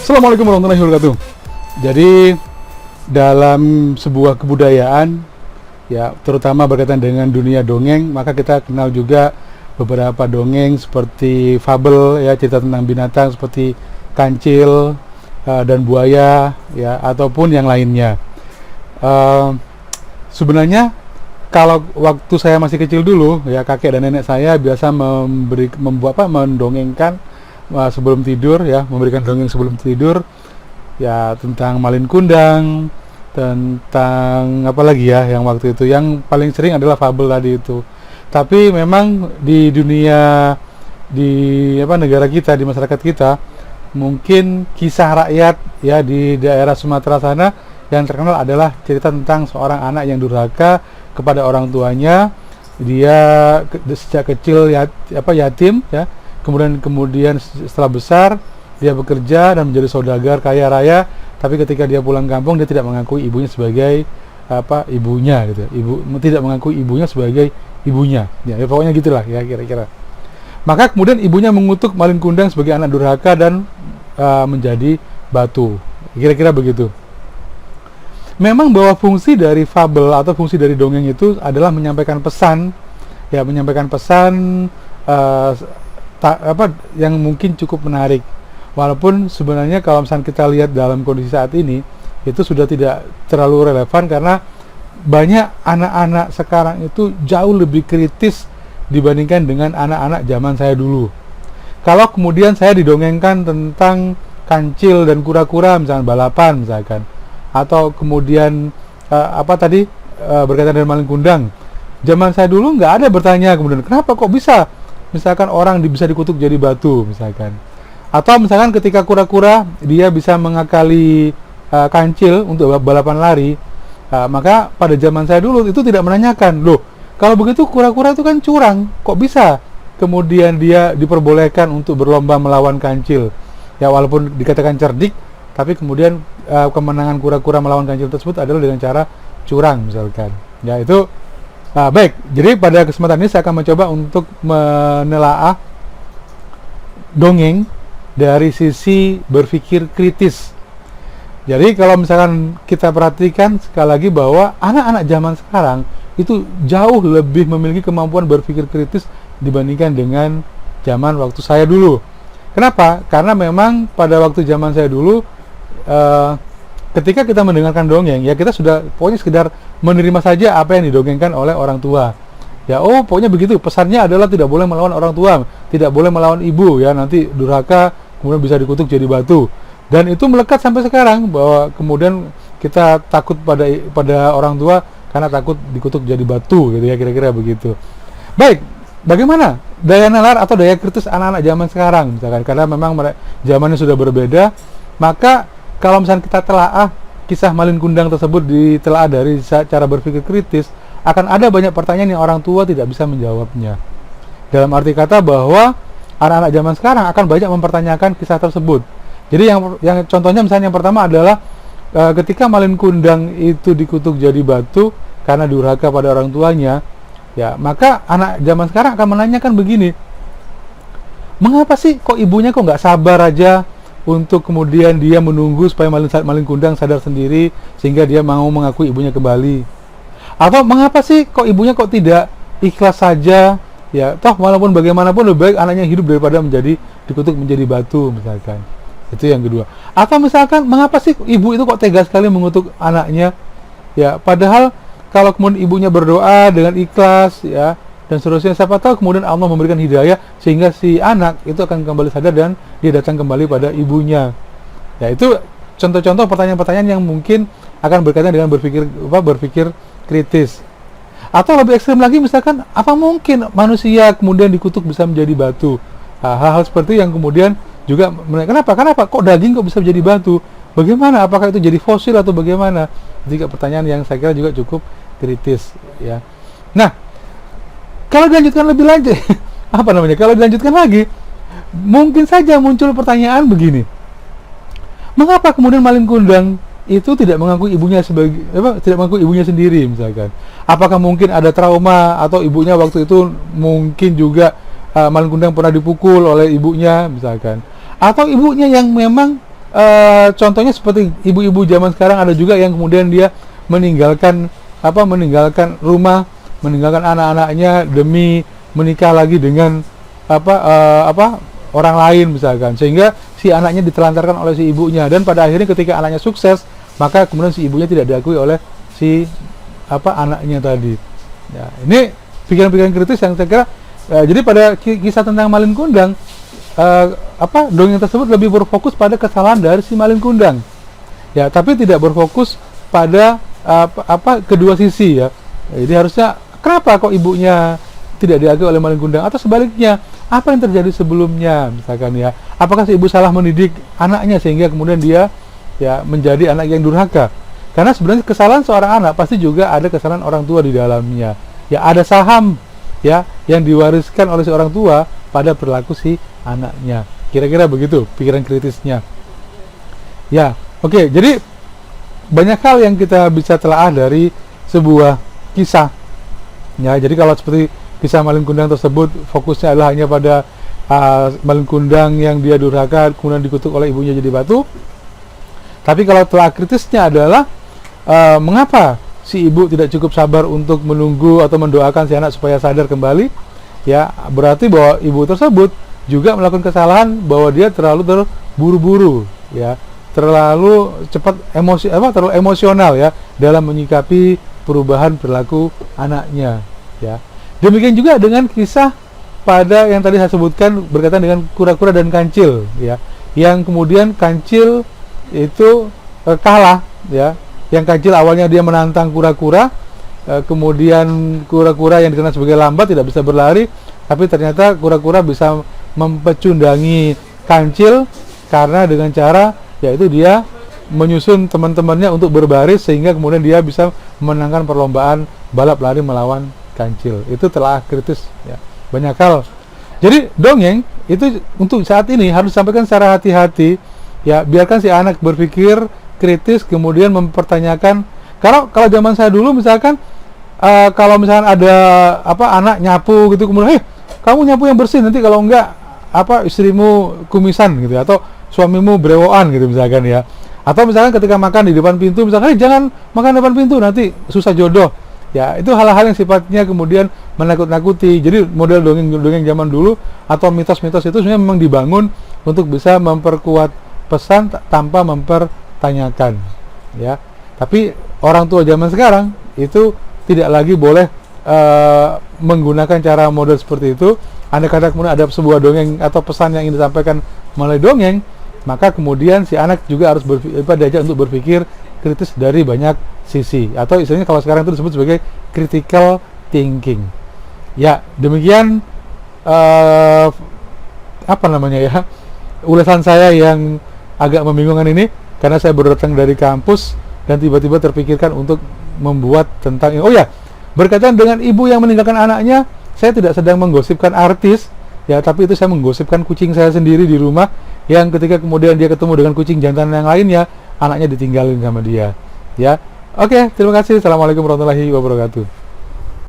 Assalamualaikum warahmatullahi wabarakatuh. Jadi dalam sebuah kebudayaan, ya terutama berkaitan dengan dunia dongeng, maka kita kenal juga beberapa dongeng seperti fabel, ya cerita tentang binatang seperti kancil dan buaya, ya ataupun yang lainnya. Sebenarnya kalau waktu saya masih kecil dulu, ya kakek dan nenek saya biasa mendongengkan sebelum tidur, ya memberikan dongeng sebelum tidur, ya tentang Malin Kundang, tentang apa lagi ya yang waktu itu yang paling sering adalah fabel tadi itu. Tapi memang di dunia, di negara kita, di masyarakat kita, mungkin kisah rakyat ya di daerah Sumatera sana yang terkenal adalah cerita tentang seorang anak yang durhaka kepada orang tuanya. Dia sejak kecil yatim, ya. Kemudian setelah besar dia bekerja dan menjadi saudagar kaya raya, tapi ketika dia pulang kampung dia tidak mengakui ibunya sebagai ibunya gitu. Tidak mengakui ibunya sebagai ibunya. Ya pokoknya gitulah ya kira-kira. Maka kemudian ibunya mengutuk Malin Kundang sebagai anak durhaka dan menjadi batu. Kira-kira begitu. Memang bahwa fungsi dari fabel atau fungsi dari dongeng itu adalah menyampaikan pesan, ya menyampaikan pesan yang mungkin cukup menarik. Walaupun sebenarnya kalau misalnya kita lihat dalam kondisi saat ini, itu sudah tidak terlalu relevan karena banyak anak-anak sekarang itu jauh lebih kritis dibandingkan dengan anak-anak zaman saya dulu. Kalau kemudian saya didongengkan tentang kancil dan kura-kura, misalnya balapan misalkan, atau kemudian berkaitan dengan Malin Kundang, zaman saya dulu nggak ada bertanya kemudian kenapa kok bisa misalkan orang bisa dikutuk jadi batu misalkan, atau misalkan ketika kura-kura dia bisa mengakali kancil untuk balapan lari, maka pada zaman saya dulu itu tidak menanyakan, loh kalau begitu kura-kura itu kan curang, kok bisa kemudian dia diperbolehkan untuk berlomba melawan kancil, ya walaupun dikatakan cerdik, tapi kemudian kemenangan kura-kura melawan kancil tersebut adalah dengan cara curang misalkan. Ya itu baik. Jadi pada kesempatan ini saya akan mencoba untuk menelaah dongeng dari sisi berpikir kritis. Jadi kalau misalkan kita perhatikan sekali lagi bahwa anak-anak zaman sekarang itu jauh lebih memiliki kemampuan berpikir kritis dibandingkan dengan zaman waktu saya dulu. Kenapa? Karena memang pada waktu zaman saya dulu, ketika kita mendengarkan dongeng, ya kita sudah pokoknya sekedar menerima saja apa yang didongengkan oleh orang tua. Ya pokoknya begitu, pesannya adalah tidak boleh melawan orang tua, tidak boleh melawan ibu, ya nanti durhaka kemudian bisa dikutuk jadi batu. Dan itu melekat sampai sekarang bahwa kemudian kita takut pada orang tua karena takut dikutuk jadi batu gitu ya, kira-kira begitu. Baik, bagaimana daya nalar atau daya kritis anak-anak zaman sekarang misalkan, karena memang zamannya sudah berbeda. Maka kalau misalnya kita telaah kisah Malin Kundang tersebut, ditelaah dari cara berpikir kritis, akan ada banyak pertanyaan yang orang tua tidak bisa menjawabnya. Dalam arti kata bahwa anak-anak zaman sekarang akan banyak mempertanyakan kisah tersebut. Jadi yang contohnya misalnya yang pertama adalah ketika Malin Kundang itu dikutuk jadi batu karena durhaka pada orang tuanya, ya maka anak zaman sekarang akan menanyakan begini, mengapa sih kok ibunya kok nggak sabar aja untuk kemudian dia menunggu supaya Malin Kundang sadar sendiri sehingga dia mau mengakui ibunya kembali? Atau mengapa sih kok ibunya kok tidak ikhlas saja, ya toh walaupun bagaimanapun lebih baik anaknya hidup daripada dikutuk menjadi batu misalkan. Itu yang kedua. Atau misalkan mengapa sih ibu itu kok tega sekali mengutuk anaknya, ya padahal kalau kemudian ibunya berdoa dengan ikhlas, ya dan seterusnya, siapa tahu kemudian Allah memberikan hidayah sehingga si anak itu akan kembali sadar dan dia datang kembali pada ibunya. Ya itu contoh-contoh pertanyaan-pertanyaan yang mungkin akan berkaitan dengan berpikir kritis. Atau lebih ekstrim lagi misalkan, apa mungkin manusia kemudian dikutuk bisa menjadi batu? Hal-hal seperti yang kemudian juga kenapa kok daging kok bisa menjadi batu? Bagaimana? Apakah itu jadi fosil atau bagaimana? Juga pertanyaan yang saya kira juga cukup kritis, ya. Nah, kalau dilanjutkan lebih lanjut, kalau dilanjutkan lagi, mungkin saja muncul pertanyaan begini. Mengapa kemudian Malin Kundang itu tidak mengakui ibunya tidak mengakui ibunya sendiri misalkan? Apakah mungkin ada trauma atau ibunya waktu itu mungkin juga Malin Kundang pernah dipukul oleh ibunya misalkan? Atau ibunya yang memang contohnya seperti ibu-ibu zaman sekarang, ada juga yang kemudian dia meninggalkan rumah, meninggalkan anak-anaknya demi menikah lagi dengan orang lain misalkan, sehingga si anaknya ditelantarkan oleh si ibunya, dan pada akhirnya ketika anaknya sukses, maka kemudian si ibunya tidak diakui oleh si anaknya tadi. Ya, ini pikiran-pikiran kritis yang saya kira jadi pada kisah tentang Malin Kundang, dongeng tersebut lebih berfokus pada kesalahan dari si Malin Kundang, ya, tapi tidak berfokus pada kedua sisi, ya. Jadi harusnya kenapa kok ibunya tidak diakui oleh Malin Kundang, atau sebaliknya apa yang terjadi sebelumnya misalkan, ya, apakah si ibu salah mendidik anaknya sehingga kemudian dia ya menjadi anak yang durhaka. Karena sebenarnya kesalahan seorang anak pasti juga ada kesalahan orang tua di dalamnya, ya, ada saham, ya, yang diwariskan oleh seorang tua pada perilaku si anaknya. Kira-kira begitu pikiran kritisnya, ya. Oke, jadi banyak hal yang kita bisa telaah dari sebuah kisah, ya. Jadi kalau seperti kisah Malin Kundang tersebut, fokusnya adalah hanya pada Malin Kundang yang dia durhaka kemudian dikutuk oleh ibunya jadi batu. Tapi kalau telaah kritisnya adalah mengapa si ibu tidak cukup sabar untuk menunggu atau mendoakan si anak supaya sadar kembali, ya, berarti bahwa ibu tersebut juga melakukan kesalahan, bahwa dia terlalu terburu-buru, ya, terlalu cepat terlalu emosional, ya, dalam menyikapi perubahan perilaku anaknya, ya. Demikian juga dengan kisah pada yang tadi saya sebutkan berkaitan dengan kura-kura dan kancil, ya, yang kemudian kancil itu kalah, ya. Yang kancil awalnya dia menantang kura-kura, kemudian kura-kura yang dikenal sebagai lambat tidak bisa berlari, tapi ternyata kura-kura bisa mempecundangi kancil karena dengan cara yaitu dia menyusun teman-temannya untuk berbaris, sehingga kemudian dia bisa memenangkan perlombaan balap lari melawan kancil. Itu telah kritis, ya, banyak hal. Jadi dongeng itu untuk saat ini harus disampaikan secara hati-hati, ya, biarkan si anak berpikir kritis, kemudian mempertanyakan. Kalau zaman saya dulu misalkan, kalau misalkan ada anak nyapu gitu, kemudian kamu nyapu yang bersih, nanti kalau enggak istrimu kumisan gitu, atau suamimu brewoan gitu misalkan, ya. Atau misalkan ketika makan di depan pintu, misalkan jangan makan di depan pintu, nanti susah jodoh, ya. Itu hal-hal yang sifatnya kemudian menakut-nakuti. Jadi model dongeng zaman dulu atau mitos-mitos itu sebenarnya memang dibangun untuk bisa memperkuat pesan tanpa mempertanyakan, ya. Tapi orang tua zaman sekarang itu tidak lagi boleh menggunakan cara model seperti itu. Andai kata kemudian ada sebuah dongeng atau pesan yang ingin disampaikan melalui dongeng, maka kemudian si anak juga harus diajak untuk berpikir kritis dari banyak sisi, atau istilahnya kalau sekarang itu disebut sebagai critical thinking. Ya, demikian ulasan saya yang agak membingungkan ini, karena saya baru datang dari kampus dan tiba-tiba terpikirkan untuk membuat tentang ini. Oh ya, berkaitan dengan ibu yang meninggalkan anaknya, saya tidak sedang menggosipkan artis, ya, tapi itu saya menggosipkan kucing saya sendiri di rumah, yang ketika kemudian dia ketemu dengan kucing jantan yang lainnya, anaknya ditinggalin sama dia, ya. Oke, terima kasih. Assalamualaikum warahmatullahi wabarakatuh.